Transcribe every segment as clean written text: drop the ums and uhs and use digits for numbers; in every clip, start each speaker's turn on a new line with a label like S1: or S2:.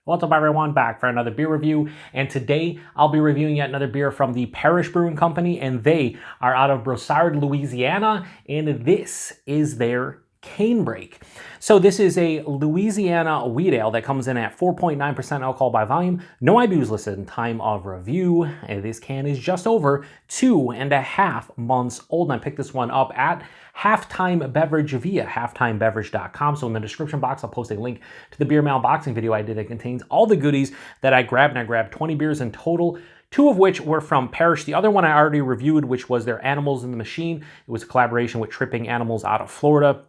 S1: What's up everyone, back for another beer review, and today I'll be reviewing yet another beer from the Parish Brewing Company, and they are out of Broussard, Louisiana, and this is their Canebrake. So this is a Louisiana Wheat Ale that comes in at 4.9% alcohol by volume, no IBUs listed in time of review, and this can is just over 2.5 months old, and I picked this one up at Halftime Beverage via halftimebeverage.com. So in the description box, I'll post a link to the beer mail unboxing video I did that contains all the goodies that I grabbed, and I grabbed 20 beers in total, 2 of which were from Parish. The other one I already reviewed, which was their Animals in the Machine. It was a collaboration with Tripping Animals out of Florida.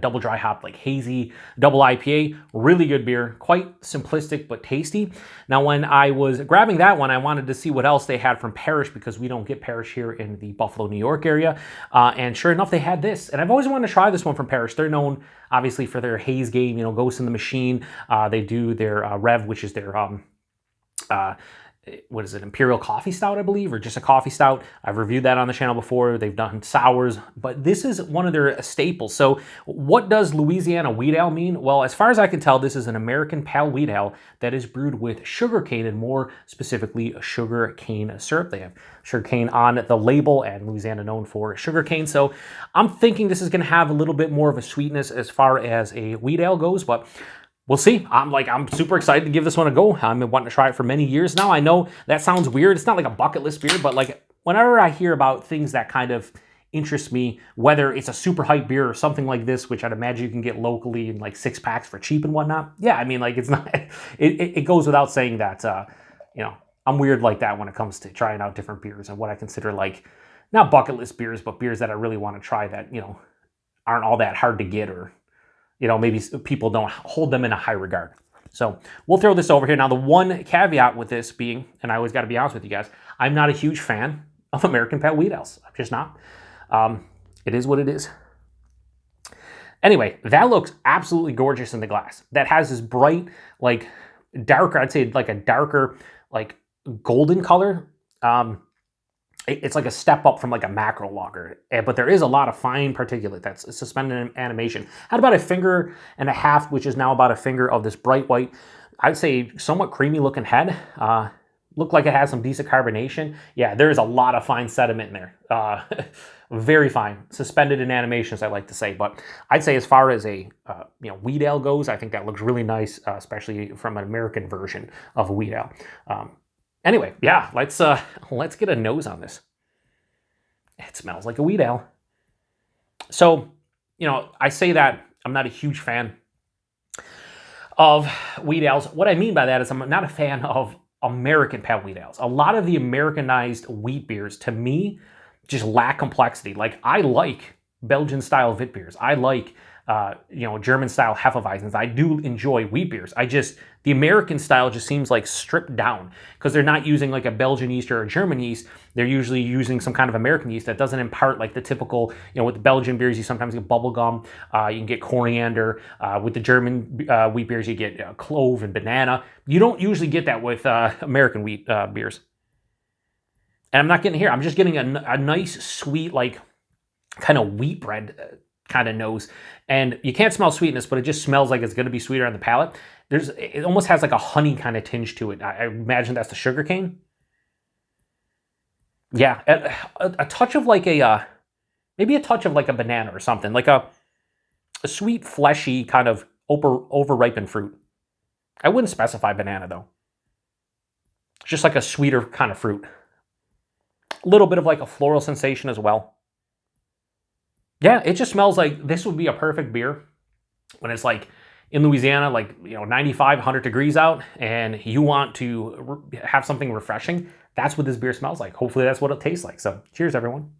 S1: Double dry hop, like hazy, double IPA, really good beer, quite simplistic but tasty. Now when I was grabbing that one, I wanted to see what else they had from Parish because we don't get Parish here in the Buffalo, New York area. And sure enough, they had this. And I've always wanted to try this one from Parish. They're known obviously for their haze game, you know, Ghost in the Machine. They do their Rev, which is their what is it, Imperial Coffee Stout, I believe, or just a coffee stout. I've reviewed that on the channel before. They've done sours, but this is one of their staples. So what does Louisiana Wheat Ale mean? Well, as far as I can tell, this is an American pale wheat ale that is brewed with sugarcane, and more specifically, sugarcane syrup. They have sugarcane on the label, and Louisiana known for sugarcane. So I'm thinking this is going to have a little bit more of a sweetness as far as a wheat ale goes, but we'll see. I'm super excited to give this one a go. I've been wanting to try it for many years now. I know that sounds weird. It's not like a bucket list beer, but like whenever I hear about things that kind of interest me, whether it's a super hype beer or something like this, which I'd imagine you can get locally in like 6 packs for cheap and whatnot. Yeah, I mean, like it's not, it goes without saying that, you know, I'm weird like that when it comes to trying out different beers and what I consider like, not bucket list beers, but beers that I really want to try that, you know, aren't all that hard to get, or you know, maybe people don't hold them in a high regard. So we'll throw this over here. Now, the one caveat with this being, and I always got to be honest with you guys, I'm not a huge fan of American pale wheat ales. I'm just not. It is what it is. Anyway, that looks absolutely gorgeous in the glass. That has this bright, like darker, I'd say like a darker, like golden color. It's like a step up from like a mackerel lager, but there is a lot of fine particulate that's suspended in animation. Had about 1.5 fingers, which is now about 1 finger of this bright white, I'd say somewhat creamy looking head. Looked like it has some decent carbonation. Yeah, there's a lot of fine sediment in there. Very fine, suspended in animation, as I like to say. But I'd say as far as a you know, wheat ale goes, I think that looks really nice, especially from an American version of a wheat ale. Anyway, yeah, let's get a nose on this. It smells like a wheat ale. So, you know, I say that I'm not a huge fan of wheat ales. What I mean by that is I'm not a fan of American pale wheat ales. A lot of the Americanized wheat beers, to me, just lack complexity. Like, I like Belgian-style wit beers. I like you know, German-style Hefeweizens. I do enjoy wheat beers. The American style just seems like stripped down because they're not using like a Belgian yeast or a German yeast. They're usually using some kind of American yeast that doesn't impart like the typical, you know, with the Belgian beers, you sometimes get bubble gum, you can get coriander. With the German wheat beers, you get clove and banana. You don't usually get that with American wheat beers. And I'm not getting here. I'm just getting a nice, sweet, like kind of wheat bread kind of nose, and you can't smell sweetness, but it just smells like it's going to be sweeter on the palate. It almost has like a honey kind of tinge to it. I imagine that's the sugarcane. Yeah, a touch of like maybe a touch of like a banana or something, like a sweet, fleshy kind of over-ripened fruit. I wouldn't specify banana though. Just like a sweeter kind of fruit. A little bit of like a floral sensation as well. Yeah, it just smells like this would be a perfect beer when it's like in Louisiana, like, you know, 95, 100 degrees out, and you want to have something refreshing. That's what this beer smells like. Hopefully that's what it tastes like. So cheers, everyone.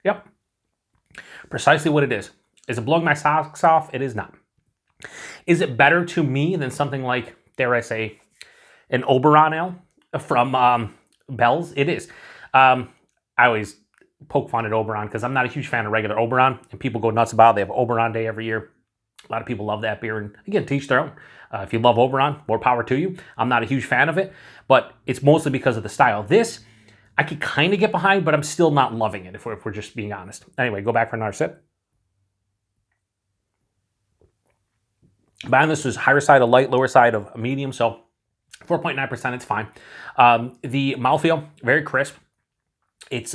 S1: Yep. Precisely what it is. Is it blowing my socks off? It is not. Is it better to me than something like, dare I say, an Oberon ale from Bell's? It is. I always poke fun at Oberon because I'm not a huge fan of regular Oberon, and people go nuts about it. They have Oberon Day every year. A lot of people love that beer, and again, to each their own. If you love Oberon, more power to you. I'm not a huge fan of it, but it's mostly because of the style. This, I could kind of get behind, but I'm still not loving it if we're just being honest. Anyway, go back for another sip. Buying this was higher side of light, lower side of medium, so 4.9%, it's fine. The mouthfeel, very crisp. It's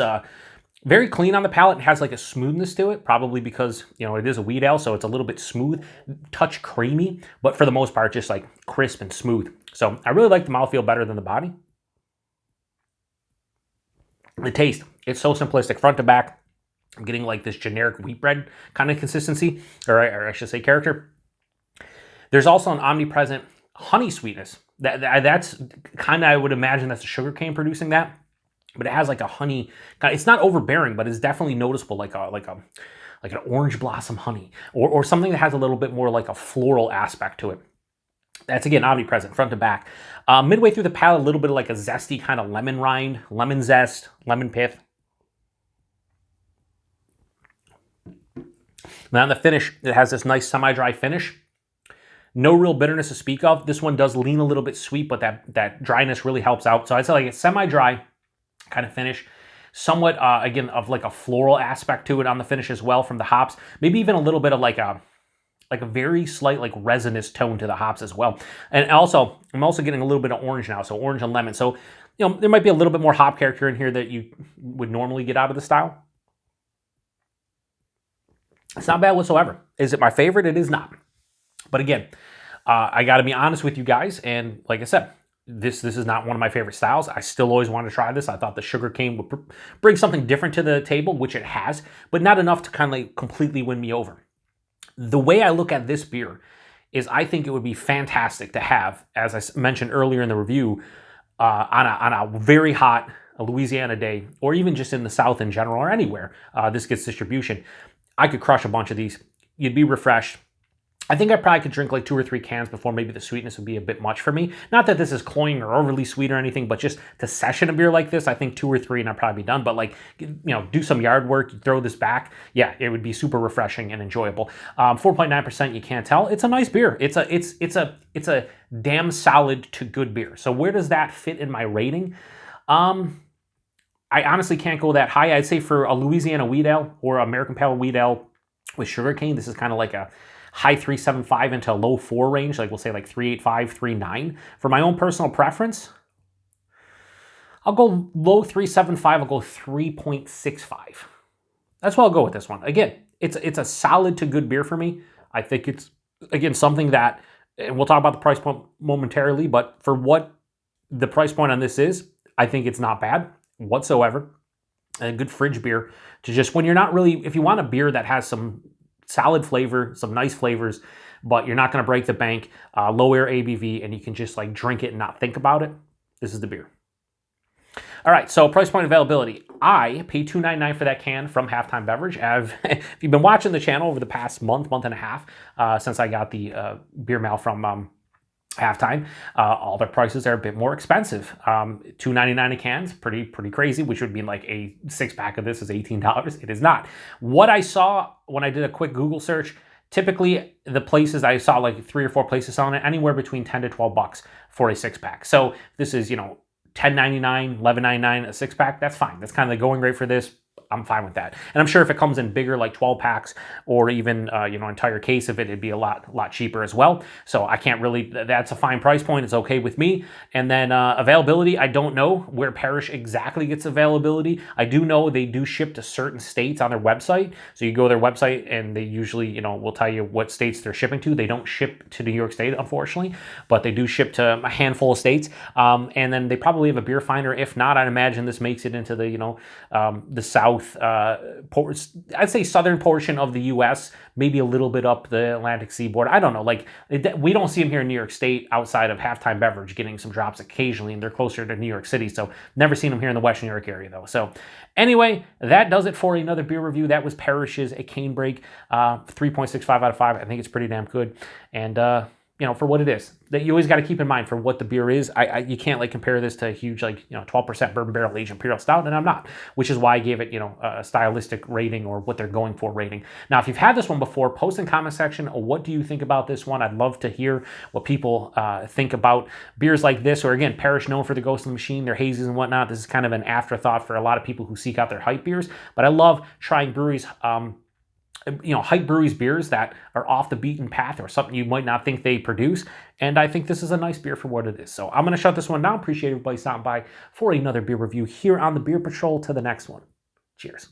S1: very clean on the palate. It has like a smoothness to it, probably because, you know, it is a wheat ale, so it's a little bit smooth, touch creamy, but for the most part, just like crisp and smooth. So I really like the mouthfeel better than the body. The taste, it's so simplistic, front to back. I'm getting like this generic wheat bread kind of consistency, or I should say character. There's also an omnipresent honey sweetness. That's kind of, I would imagine that's a sugarcane producing that, but it has like a honey, it's not overbearing, but it's definitely noticeable, like an orange blossom honey, or something that has a little bit more like a floral aspect to it. That's, again, omnipresent, front to back. Midway through the palate, a little bit of like a zesty kind of lemon rind, lemon zest, lemon pith. Now on the finish, it has this nice semi-dry finish. No real bitterness to speak of. This one does lean a little bit sweet, but that dryness really helps out. So I'd say like a semi-dry kind of finish. Somewhat, again, of like a floral aspect to it on the finish as well from the hops. Maybe even a little bit of like a very slight like resinous tone to the hops as well. And also, I'm also getting a little bit of orange now, so orange and lemon. So, you know, there might be a little bit more hop character in here that you would normally get out of the style. It's not bad whatsoever. Is it my favorite? It is not. But again, I got to be honest with you guys, and like I said, this is not one of my favorite styles. I still always wanted to try this. I thought the sugarcane would bring something different to the table, which it has, but not enough to kind of like completely win me over. The way I look at this beer is I think it would be fantastic to have, as I mentioned earlier in the review, on a very hot Louisiana day, or even just in the South in general, or anywhere this gets distribution. I could crush a bunch of these. You'd be refreshed. I think I probably could drink like 2 or 3 cans before maybe the sweetness would be a bit much for me. Not that this is cloying or overly sweet or anything, but just to session a beer like this, I think 2 or 3 and I'd probably be done. But like, you know, do some yard work, you throw this back. Yeah, it would be super refreshing and enjoyable. 4.9%, you can't tell. It's a nice beer. It's a damn solid to good beer. So where does that fit in my rating? I honestly can't go that high. I'd say for a Louisiana Wheat Ale or American Pale Wheat Ale with sugarcane, this is kind of like a high 3.75 into low 4 range, like we'll say like 3.85, 3.9. For my own personal preference, I'll go low 3.75, I'll go 3.65. That's what I'll go with this one. Again, it's a solid to good beer for me. I think it's, again, something that, and we'll talk about the price point momentarily, but for what the price point on this is, I think it's not bad whatsoever. A good fridge beer to just, when you're not really, if you want a beer that has some solid flavor, some nice flavors, but you're not going to break the bank, lower ABV, and you can just like drink it and not think about it, this is the beer. All right, so price point availability. I paid $2.99 for that can from Halftime Beverage. If you've been watching the channel over the past month and a half, since I got the beer mail from Halftime, all their prices are a bit more expensive. $2.99 a can is pretty crazy, which would mean like a 6-pack of this is $18. It is not. What I saw when I did a quick Google search, typically the places I saw, like 3 or 4 places selling it, anywhere between $10 to $12 for a 6-pack. So this is, you know, $10.99, $11.99 a 6-pack. That's fine. That's kind of the going rate for this. I'm fine with that. And I'm sure if it comes in bigger, like 12 packs or even, you know, entire case of it, it'd be a lot cheaper as well. So I can't really, that's a fine price point. It's okay with me. And then availability, I don't know where Parish exactly gets availability. I do know they do ship to certain states on their website. So you go to their website and they usually, you know, will tell you what states they're shipping to. They don't ship to New York State, unfortunately, but they do ship to a handful of states. And then they probably have a beer finder. If not, I'd imagine this makes it into the, you know, the South, I'd say southern portion of the U.S., maybe a little bit up the Atlantic seaboard. I don't know. Like, we don't see them here in New York State outside of Halftime Beverage getting some drops occasionally, and they're closer to New York City. So never seen them here in the Western New York area, though. So anyway, that does it for another beer review. That was Parish's, a Canebrake, 3.65 out of 5. I think it's pretty damn good. And for what it is. That you always got to keep in mind for what the beer is. You can't like compare this to a huge 12% bourbon barrel aged imperial stout, and I'm not, which is why I gave it a stylistic rating or what they're going for rating. Now, if you've had this one before, post in the comment section. What do you think about this one? I'd love to hear what people think about beers like this, or again, Parish known for the Ghost in the Machine, their hazes and whatnot. This is kind of an afterthought for a lot of people who seek out their hype beers, but I love trying breweries. Hype breweries beers that are off the beaten path or something you might not think they produce. And I think this is a nice beer for what it is. So I'm going to shut this one down. Appreciate everybody stopping by for another beer review here on the Beer Patrol. To the next one. Cheers.